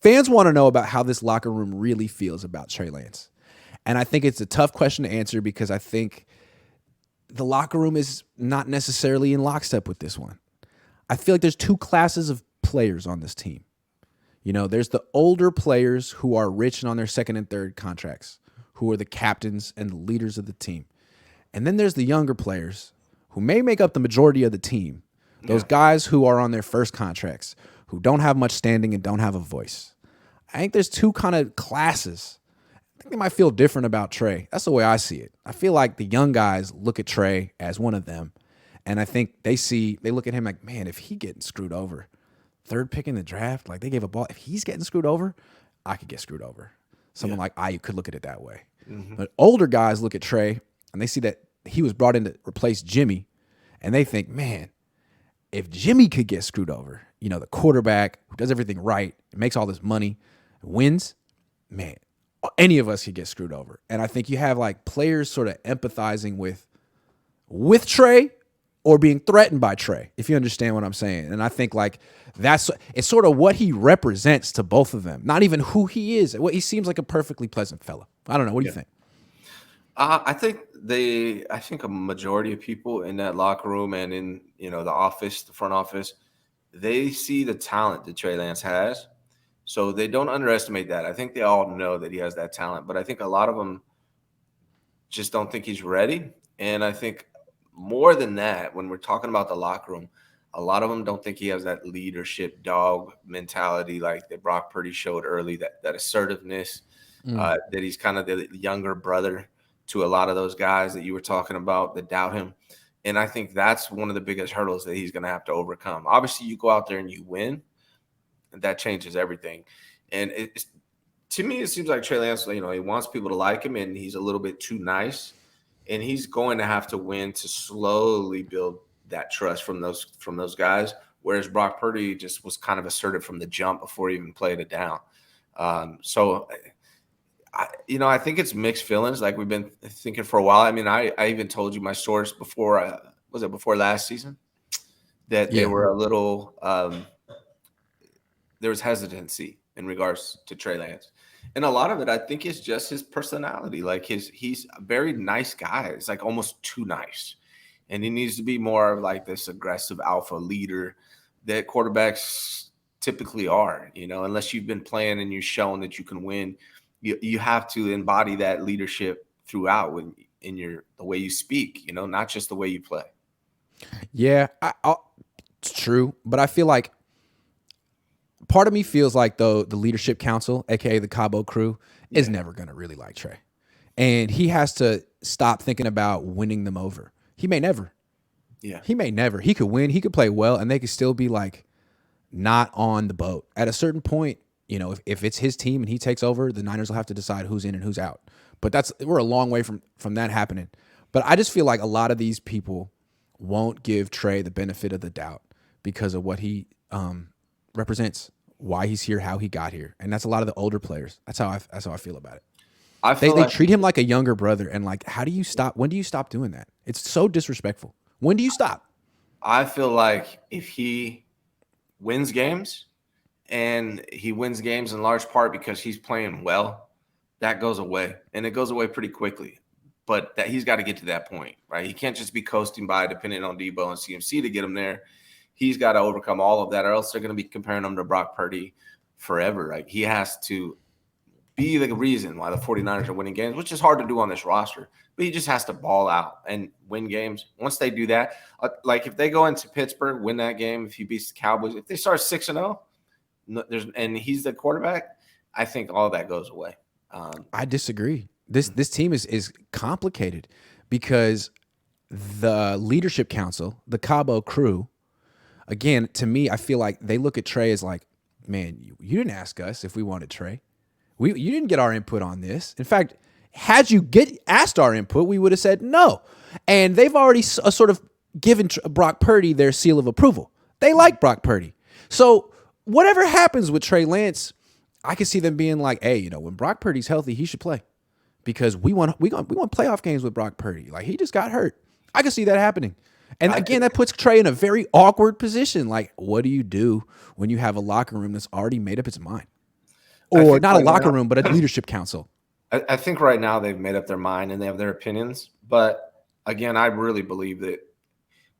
Fans want to know about how this locker room really feels about Trey Lance. And I think it's a tough question to answer because I think the locker room is not necessarily in lockstep with this one. I feel like there's two classes of players on this team. You know, there's the older players who are rich and on their second and third contracts, who are the captains and the leaders of the team. And then there's the younger players who may make up the majority of the team. Those guys who are on their first contracts, who don't have much standing and don't have a voice. I think there's two kind of classes. I think they might feel different about Trey. That's the way I see it. I feel like the young guys look at Trey as one of them. And I think they look at him like, man, if he getting screwed over, third pick in the draft, like they gave a ball. If he's getting screwed over, I could get screwed over. Someone like I could look at it that way. Mm-hmm. But older guys look at Trey and they see that he was brought in to replace Jimmy. And they think, man, if Jimmy could get screwed over, you know, the quarterback who does everything right, makes all this money, wins, man, any of us could get screwed over. And I think you have like players sort of empathizing with Trey or being threatened by Trey, if you understand what I'm saying. And I think like it's sort of what he represents to both of them, not even who he is. What he seems like a perfectly pleasant fella. I don't know. What do you think? I think a majority of people in that locker room and in, you know, the front office, they see the talent that Trey Lance has. So they don't underestimate that. I think they all know that he has that talent, but I think a lot of them just don't think he's ready. And I think more than that, when we're talking about the locker room, a lot of them don't think he has that leadership dog mentality like that Brock Purdy showed early, that assertiveness, that he's kind of the younger brother to a lot of those guys that you were talking about that doubt him. And I think that's one of the biggest hurdles that he's going to have to overcome. Obviously, you go out there and you win, and that changes everything. And to me, it seems like Trey Lance, you know, he wants people to like him, and he's a little bit too nice. And he's going to have to win to slowly build that trust from those guys. Whereas Brock Purdy just was kind of assertive from the jump before he even played it down. I think it's mixed feelings. Like we've been thinking for a while. I mean, I even told you my source before. Was it before last season? That they were a little. There was hesitancy in regards to Trey Lance, and a lot of it, I think, is just his personality. Like he's a very nice guy. It's like almost too nice, and he needs to be more of like this aggressive alpha leader that quarterbacks typically are. You know, unless you've been playing and you've shown that you can win. You have to embody that leadership throughout in the way you speak, you know, not just the way you play. Yeah, it's true. But I feel like part of me feels like, though, the leadership council, a.k.a. the Cabo crew, is never going to really like Trey. And he has to stop thinking about winning them over. He may never. Yeah. He may never. He could win. He could play well, and they could still be, like, not on the boat. At a certain point, you know, if it's his team and he takes over, the Niners will have to decide who's in and who's out. But we're a long way from that happening. But I just feel like a lot of these people won't give Trey the benefit of the doubt because of what he represents, why he's here, how he got here, and that's a lot of the older players. That's how I feel about it. They treat him like a younger brother, and like, how do you stop? When do you stop doing that? It's so disrespectful. When do you stop? I feel like if he wins games. And he wins games in large part because he's playing well, that goes away. And it goes away pretty quickly. But that he's got to get to that point, right? He can't just be coasting by depending on Debo and CMC to get him there. He's got to overcome all of that, or else they're going to be comparing him to Brock Purdy forever. Right? He has to be the reason why the 49ers are winning games, which is hard to do on this roster. But he just has to ball out and win games. Once they do that, like if they go into Pittsburgh, win that game, if he beats the Cowboys, if they start 6-0, and he's the quarterback, I think all that goes away. I disagree. This team is complicated because the leadership council, the Cabo crew, again, to me, I feel like they look at Trey as like, man, you didn't ask us if we wanted Trey. You didn't get our input on this. In fact, had you asked our input, we would have said no. And they've already sort of given Brock Purdy their seal of approval. They like Brock Purdy. So whatever happens with Trey Lance, I can see them being like, hey, you know, when Brock Purdy's healthy, he should play because we want playoff games with Brock Purdy. Like, he just got hurt. I can see that happening. And again, that puts Trey in a very awkward position. Like, what do you do when you have a locker room that's already made up its mind? or not a right locker now, room, but a leadership council? I think right now they've made up their mind and they have their opinions. But again, I really believe that,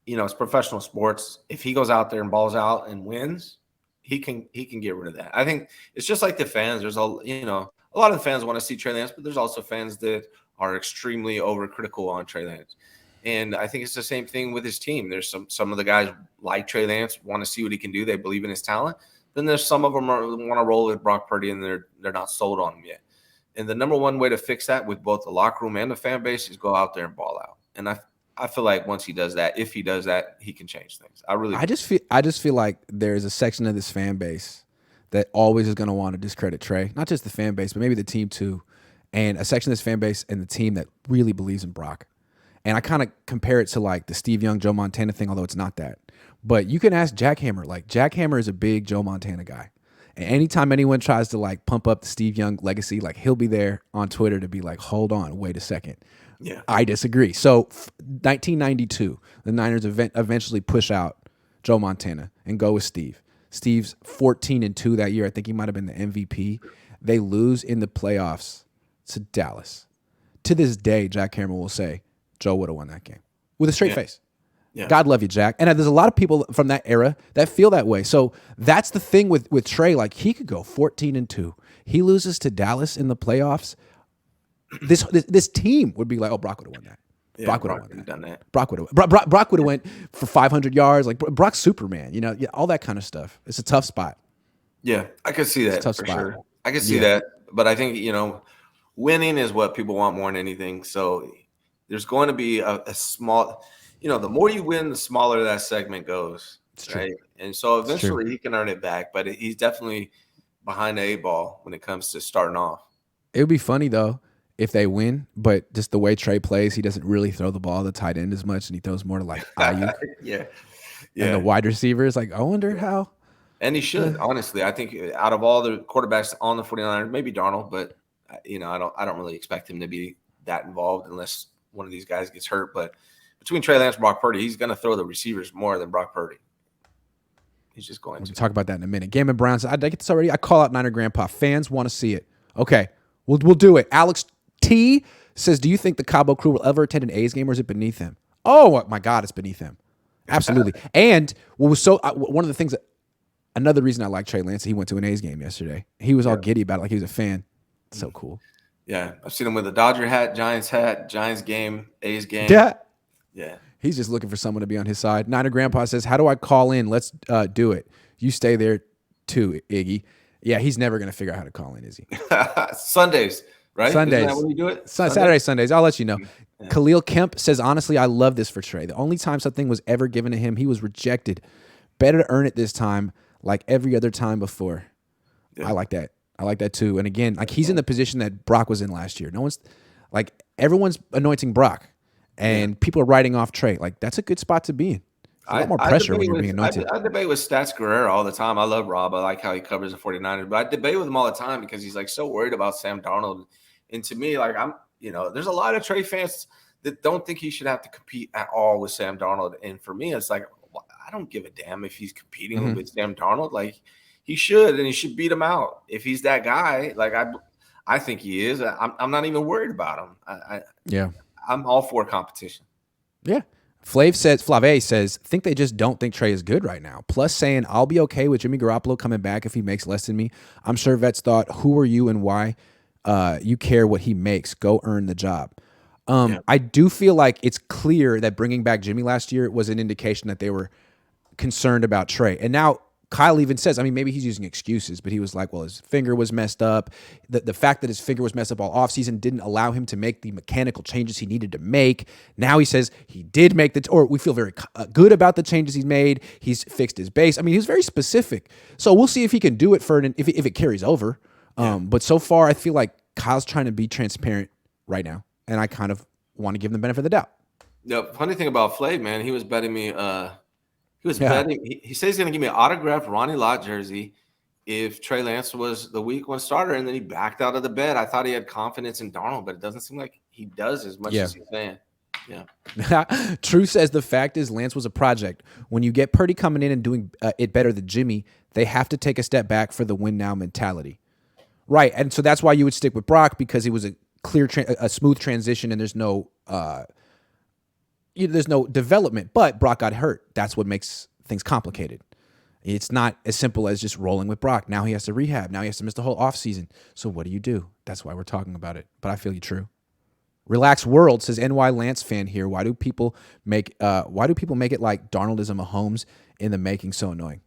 it's professional sports. If he goes out there and balls out and wins, he can get rid of that. I think it's just like the fans. There's a lot of the fans want to see Trey Lance, but there's also fans that are extremely overcritical on Trey Lance. And I think it's the same thing with his team. There's some of the guys like Trey Lance, want to see what he can do. They believe in his talent. Then there's some of them want to roll with Brock Purdy, and they're not sold on him yet. And the number one way to fix that with both the locker room and the fan base is go out there and ball out. And I feel like once he does that, if he does that, he can change things. I just feel like there's a section of this fan base that always is going to want to discredit Trey. Not just the fan base, but maybe the team too. And a section of this fan base and the team that really believes in Brock. And I kind of compare it to like the Steve Young, Joe Montana thing, although it's not that. But you can ask Jack Hammer. Like Jack Hammer is a big Joe Montana guy. And anytime anyone tries to like pump up the Steve Young legacy, like he'll be there on Twitter to be like, hold on, wait a second. Yeah, I disagree. So 1992, the Niners eventually push out Joe Montana and go with Steve. Steve's 14-2 that year. I think he might have been the MVP. They lose in the playoffs to Dallas. To this day, Jack Hammer will say, Joe would have won that game with a straight face. Yeah. God love you, Jack. And there's a lot of people from that era that feel that way. So that's the thing with Trey. Like he could go 14-2. He loses to Dallas in the playoffs. This team would be like, oh, Brock would have won that. Yeah, Brock would have done that. Brock would have. Brock would have went for 500 yards. Like Brock's Superman. All that kind of stuff. It's a tough spot. Yeah, I could see that tough for spot. sure. I could see that, but I think winning is what people want more than anything. So there's going to be a small. The more you win, the smaller that segment goes. It's right? True. And so eventually he can earn it back, but he's definitely behind the 8 ball when it comes to starting off. It would be funny though if they win, but just the way Trey plays, he doesn't really throw the ball to the tight end as much, and he throws more to like Ayuk. Yeah. And the wide receivers, like, I wonder how. And he should, honestly. I think out of all the quarterbacks on the 49ers, maybe Darnold, but I don't really expect him to be that involved unless one of these guys gets hurt. But between Trey Lance and Brock Purdy, he's going to throw the receivers more than Brock Purdy. He's just going to. We'll talk about that in a minute. Gambin Brown says, I get this already. I call out Niner Grandpa. Fans want to see it. Okay, we'll do it. Alex T says, do you think the Cabo crew will ever attend an A's game, or is it beneath them? Oh, my God, it's beneath them. Absolutely. And what was one of the things another reason I like Trey Lance, he went to an A's game yesterday. He was all giddy about it, like he was a fan. So cool. Yeah, I've seen him with a Dodger hat, Giants game, A's game. Yeah. He's just looking for someone to be on his side. Niner Grandpa says, how do I call in? Let's do it. You stay there too, Iggy. Yeah, he's never going to figure out how to call in, is he? Sundays, right? Sundays. Isn't that when you do it? Saturday, Sundays. I'll let you know. Yeah. Khalil Kemp says, honestly, I love this for Trey. The only time something was ever given to him, he was rejected. Better to earn it this time like every other time before. Yeah. I like that. I like that too. And again, like he's in the position that Brock was in last year. Everyone's anointing Brock. And people are writing off Trey. Like, that's a good spot to be in. A lot more pressure when you're being anointed. I debate with Stats Guerrero all the time. I love Rob. I like how he covers the 49ers. But I debate with him all the time because he's, like, so worried about Sam Darnold. And to me, like, there's a lot of Trey fans that don't think he should have to compete at all with Sam Darnold. And for me, it's like, I don't give a damn if he's competing with Sam Darnold. Like, he should, and he should beat him out. If he's that guy, like, I think he is. I'm not even worried about him. I'm all for competition. Yeah. Flave says, think they just don't think Trey is good right now. Plus saying, I'll be okay with Jimmy Garoppolo coming back if he makes less than me. I'm sure vets thought, who are you and why you care what he makes? Go earn the job. I do feel like it's clear that bringing back Jimmy last year was an indication that they were concerned about Trey. And now Kyle even says, maybe he's using excuses, but he was like, well, his finger was messed up. The fact that his finger was messed up all offseason didn't allow him to make the mechanical changes he needed to make. Now he says he did make or we feel very good about the changes he's made. He's fixed his base. He was very specific. So we'll see if he can do it if it carries over. But so far, I feel like Kyle's trying to be transparent right now, and I kind of want to give him the benefit of the doubt. The funny thing about Flav, man, he was betting me betting. He says he's going to give me an autographed Ronnie Lott jersey if Trey Lance was the week 1 starter, and then he backed out of the bet. I thought he had confidence in Darnold, but it doesn't seem like he does as much as he's saying. Yeah. True says the fact is Lance was a project. When you get Purdy coming in and doing it better than Jimmy, they have to take a step back for the win now mentality. Right, and so that's why you would stick with Brock, because he was a clear, a smooth transition, and there's no development. But Brock got hurt. That's what makes things complicated. It's not as simple as just rolling with Brock. Now he has to rehab. Now he has to miss the whole offseason. So what do you do? That's why we're talking about it. But I feel you, True. Relax World says, NY Lance fan here. Why do people make it like Darnold is a Mahomes in the making so annoying?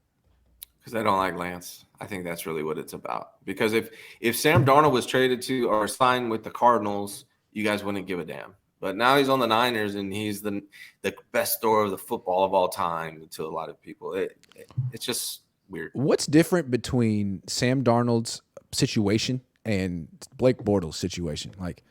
Because I don't like Lance. I think that's really what it's about. Because if Sam Darnold was traded to or signed with the Cardinals, you guys wouldn't give a damn. But now he's on the Niners, and he's the best thrower of the football of all time to a lot of people. It's just weird. What's different between Sam Darnold's situation and Blake Bortles' situation? Like,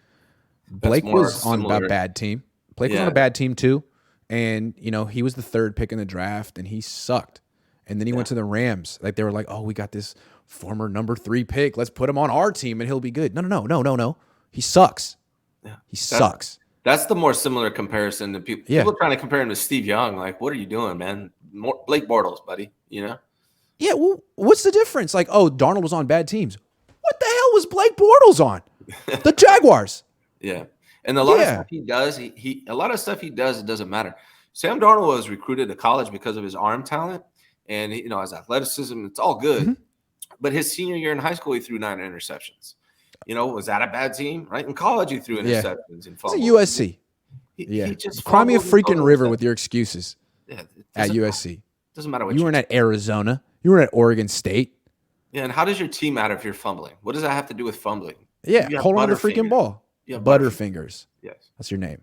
Blake was on a bad team. Blake was on a bad team too. And, he was the third pick in the draft, and he sucked. And then he went to the Rams. Like, they were like, oh, we got this former number 3 pick. Let's put him on our team, and he'll be good. No. He sucks. Yeah. He sucks. That's the more similar comparison to people. Yeah. People trying to compare him to Steve Young. Like, what are you doing, man? Blake Bortles, buddy, Yeah, well, what's the difference? Like, oh, Darnold was on bad teams. What the hell was Blake Bortles on? The Jaguars. Yeah. And a lot of stuff he does, it doesn't matter. Sam Darnold was recruited to college because of his arm talent and his athleticism. It's all good. Mm-hmm. But his senior year in high school, he threw 9 interceptions. Was that a bad team? Right? In college, he threw interceptions and fumbles. It's a USC. He just cry me a freaking river with your excuses at USC. Doesn't matter what you weren't at Arizona. You were at Oregon State. Yeah, and how does your team matter if you're fumbling? What does that have to do with fumbling? Yeah, hold on to the freaking ball. Butterfingers. Yes. That's your name.